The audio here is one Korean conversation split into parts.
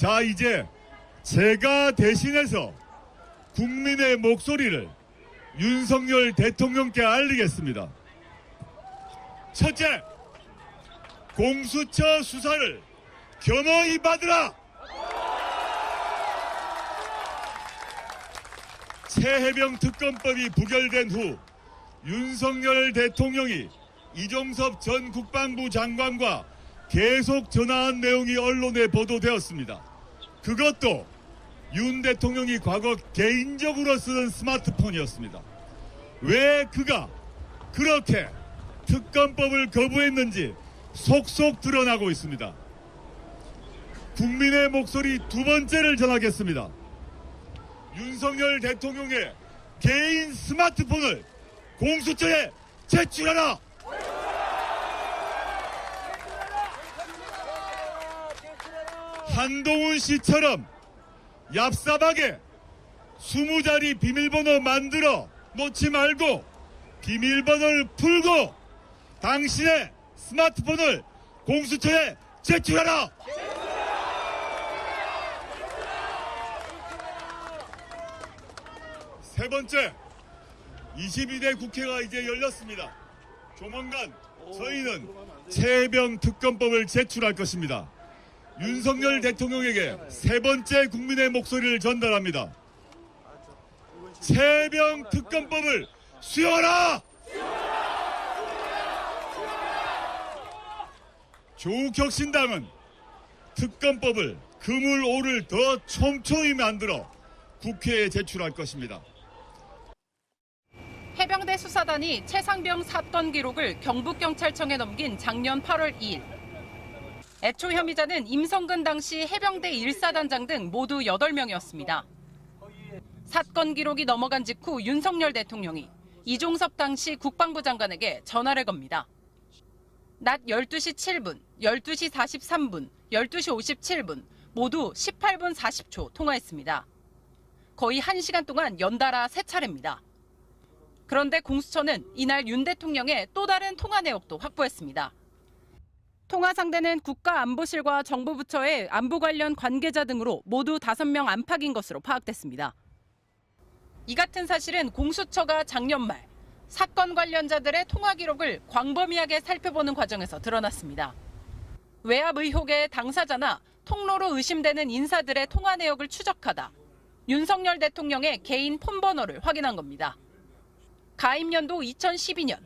자, 이제 제가 대신해서 국민의 목소리를 윤석열 대통령께 알리겠습니다. 첫째, 공수처 수사를 겸허히 받으라. 최해병 특검법이 부결된 후 윤석열 대통령이 이종섭 전 국방부 장관과 계속 전화한 내용이 언론에 보도되었습니다. 그것도 윤 대통령이 과거 개인적으로 쓰던 스마트폰이었습니다. 왜 그가 그렇게 특검법을 거부했는지 속속 드러나고 있습니다. 국민의 목소리 두 번째를 전하겠습니다. 윤석열 대통령의 개인 스마트폰을 공수처에 제출하라! 한동훈 씨처럼 얍삽하게 20자리 비밀번호 만들어 놓지 말고 비밀번호를 풀고 당신의 스마트폰을 공수처에 제출하라! 세 번째, 22대 국회가 이제 열렸습니다. 조만간 저희는 최해병 특검법을 제출할 것입니다. 윤석열 대통령에게 세 번째 국민의 목소리를 전달합니다. 최해병 특검법을 수용하라! 조국혁신당은 특검법을 금을 오를 더 촘촘히 만들어 국회에 제출할 것입니다. 해병대 수사단이 최상병 사건 기록을 경북경찰청에 넘긴 작년 8월 2일. 애초 혐의자는 임성근 당시 해병대 1사단장 등 모두 8명이었습니다. 사건 기록이 넘어간 직후 윤석열 대통령이 이종섭 당시 국방부 장관에게 전화를 겁니다. 낮 12시 7분, 12시 43분, 12시 57분 모두 18분 40초 통화했습니다. 거의 1시간 동안 연달아 3차례입니다. 그런데 공수처는 이날 윤 대통령의 또 다른 통화 내역도 확보했습니다. 통화 상대는 국가안보실과 정부부처의 안보 관련 관계자 등으로 모두 5명 안팎인 것으로 파악됐습니다. 이 같은 사실은 공수처가 작년 말 사건 관련자들의 통화 기록을 광범위하게 살펴보는 과정에서 드러났습니다. 외압 의혹의 당사자나 통로로 의심되는 인사들의 통화 내역을 추적하다 윤석열 대통령의 개인 폰번호를 확인한 겁니다. 가입 연도 2012년,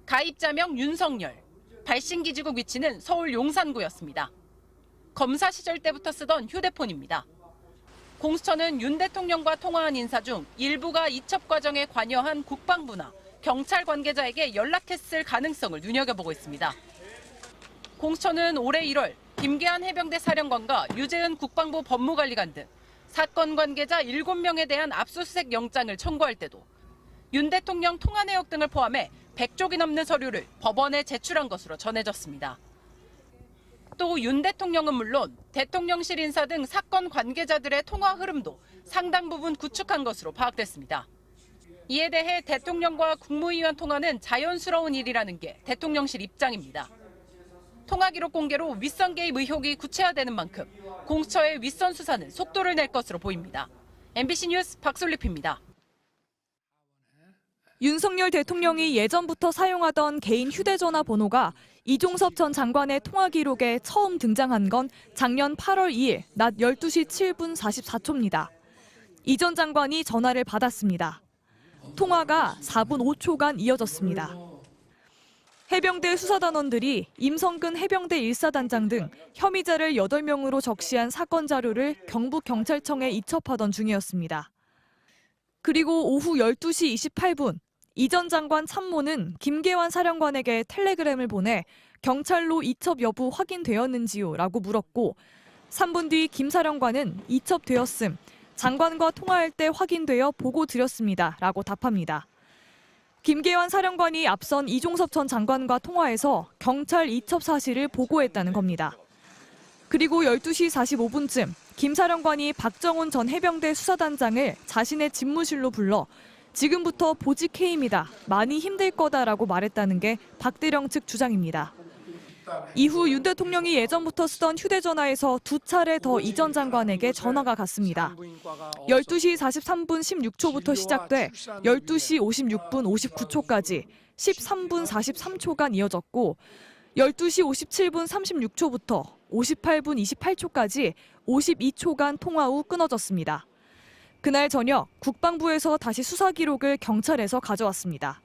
가입자명 윤석열, 발신기지국 위치는 서울 용산구였습니다. 검사 시절 때부터 쓰던 휴대폰입니다. 공수처는 윤 대통령과 통화한 인사 중 일부가 이첩 과정에 관여한 국방부나 경찰 관계자에게 연락했을 가능성을 눈여겨보고 있습니다. 공수처는 올해 1월 김계한 해병대 사령관과 유재은 국방부 법무관리관 등 사건 관계자 7명에 대한 압수수색 영장을 청구할 때도 윤 대통령 통화 내역 등을 포함해 100쪽이 넘는 서류를 법원에 제출한 것으로 전해졌습니다. 또 윤 대통령은 물론 대통령실 인사 등 사건 관계자들의 통화 흐름도 상당 부분 구축한 것으로 파악됐습니다. 이에 대해 대통령과 국무위원 통화는 자연스러운 일이라는 게 대통령실 입장입니다. 통화 기록 공개로 윗선 개입 의혹이 구체화되는 만큼 공수처의 윗선 수사는 속도를 낼 것으로 보입니다. MBC 뉴스 박솔립입니다. 윤석열 대통령이 예전부터 사용하던 개인 휴대전화 번호가 이종섭 전 장관의 통화 기록에 처음 등장한 건 작년 8월 2일 낮 12시 7분 44초입니다. 이 전 장관이 전화를 받았습니다. 통화가 4분 5초간 이어졌습니다. 해병대 수사단원들이 임성근 해병대 1사단장 등 혐의자를 8명으로 적시한 사건 자료를 경북경찰청에 이첩하던 중이었습니다. 그리고 오후 12시 28분, 이 전 장관 참모는 김계환 사령관에게 텔레그램을 보내 경찰로 이첩 여부 확인되었는지요? 라고 물었고 3분 뒤 김 사령관은 이첩되었음, 장관과 통화할 때 확인되어 보고 드렸습니다. 라고 답합니다. 김계환 사령관이 앞선 이종섭 전 장관과 통화해서 경찰 이첩 사실을 보고했다는 겁니다. 그리고 12시 45분쯤 김 사령관이 박정훈 전 해병대 수사단장을 자신의 집무실로 불러 지금부터 보직 해임이다, 많이 힘들 거다라고 말했다는 게 박대령 측 주장입니다. 이후 윤 대통령이 예전부터 쓰던 휴대전화에서 2차례 더 이 전 장관에게 전화가 갔습니다. 12시 43분 16초부터 시작돼 12시 56분 59초까지 13분 43초간 이어졌고 12시 57분 36초부터 58분 28초까지 52초간 통화 후 끊어졌습니다. 그날 저녁 국방부에서 다시 수사 기록을 경찰에서 가져왔습니다.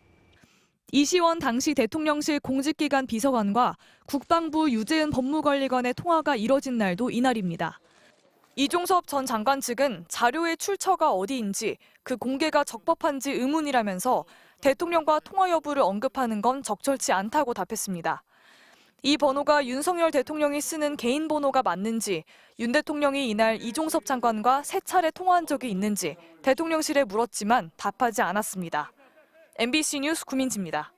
이시원 당시 대통령실 공직기관 비서관과 국방부 유재은 법무관리관의 통화가 이뤄진 날도 이날입니다. 이종섭 전 장관 측은 자료의 출처가 어디인지 그 공개가 적법한지 의문이라면서 대통령과 통화 여부를 언급하는 건 적절치 않다고 답했습니다. 이 번호가 윤석열 대통령이 쓰는 개인 번호가 맞는지, 윤 대통령이 이날 이종섭 장관과 3차례 통화한 적이 있는지 대통령실에 물었지만 답하지 않았습니다. MBC 뉴스 구민지입니다.